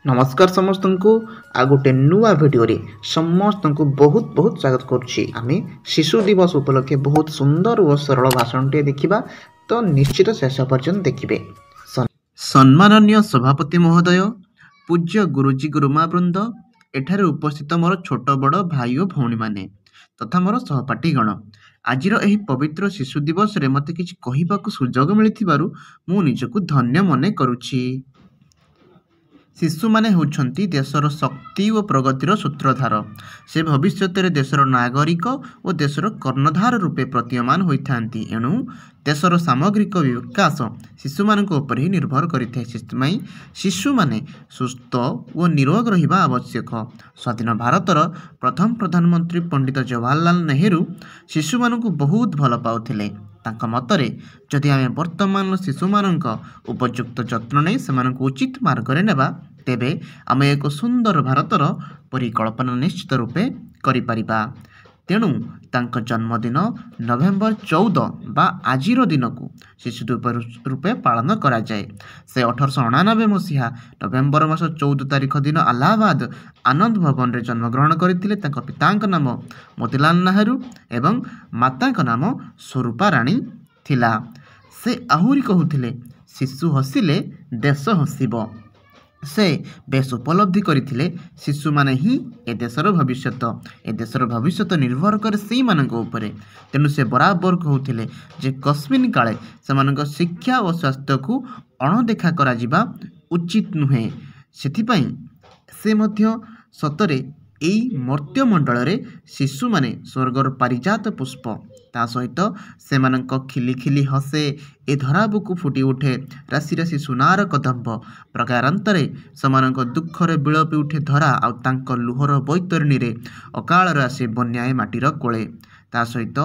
नमस्कार समस्त को आ गोटे नुआ भिडियो रे समस्त को बहुत बहुत स्वागत करुच्ची। आमे शिशु दिवस उपलक्षे बहुत सुंदर और सरल भाषण टे देखिबा, तो निश्चित शेष पर्यंत देखिबे। सम्माननीय सभापति महोदय, पूज्य गुरुजी गुरुमा वृंद, एठारे उपस्थित मोर छोट बड़ भाई और भौणी माने तथा मोर सहपाठीगण, आजिर एही पवित्र शिशु दिवस रे मते किछि कहिबाकु सुजोग मिलिथिबारु मु निजकु धन्य मने करुछि। शिशु माने होउछंती देशर शक्ति और प्रगतिर सूत्रधार। से भविष्य रे देशर नागरिक और देशर कर्णधार रूपे प्रतीयमान होइथांती। एणु देशर सामग्रिक विकास शिशु मानक उपर ही निर्भर करिଥାଏ। ସେଥିପାଇଁ शिशु माने सुस्थ और निरोग रहिबा आवश्यक। स्वाधीन भारतर प्रथम प्रधानमंत्री पंडित जवाहरलाल नेहरू शिशु मानक बहुत भल पाउथिले। तांका मतरे जदि आमे वर्तमान शिशु मानक उपयुक्त जत्न नै सेमानक उचित मार्गरे नेबा, तेबे आमे एक सुंदर भारतर परिकल्पना निश्चित रूपे करि परिबा। तेणु तांका जन्मदिन नवेम्बर 14 बा आजिर दिन को शिशु दिवस रूपे पालन करा जाए। से 1899 मसीहा नवेम्बर मास 14 तारिख दिन अलाहाबाद आनंद भवन रे जन्मग्रहण करथिले। तांका पितांक नाम मोतीलाल नेहरू एवं मातांक नाम स्वरूपा राणी थिला। से आहुरी कहूथिले, शिशु हसिले देश हसिब। से बेस उपलब्धि करथिले शिशु माने ही ए देशर भविष्यत। ए देशर भविष्यत निर्भर करे सेई मानक उपरे। तेणु से बराबर कहूथिले जे कस्मिन काले सेमानक शिक्षा और स्वास्थ्य को अणदेखा करा जिबा उचित नुहे। सेथिपई से मध्य सतरे एई मर्त्यमंडल रे शिशु माने स्वर्गर पारिजात पुष्प। ता सहित सेमानक खिली खिली हसे ए धराबुकु फुटी उठे राशि राशि सुनार कदम्ब। प्रकारांतरे सेमानक दुखरे बिलपी उठे धरा आउ तांक लुहर बैतरणी रे अकाल राशि बन्याए माटीर कोले। ता सहित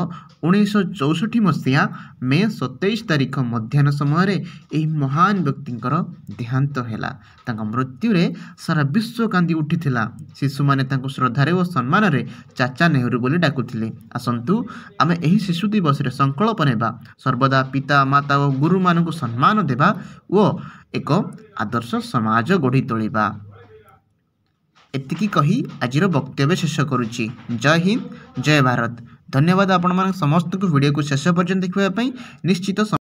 1964 मसीहा मे 27 तारिख मध्याह्न समय एही महान व्यक्तिंकर देहांत हैला। तांका मृत्यु रे सारा विश्व कांदी उठिथिला। शिशु माने तांको श्रद्धारे और सम्मान रे चाचा नेहरू बोली डाकुथिले। आसंतु आमे एही शिशु दिवस रे संकल्प नेबा सर्वदा पिता माता और गुरु मानकु सम्मान देबा और एक आदर्श समाज गढ़ी तोलिबा। एतिकी कही आजिर वक्तव्य शेष करुच्ची। जय हिंद, जय भारत। धन्यवाद आपण समस्त को वीडियो को शेष पर्यंत देखिबा पई। निश्चित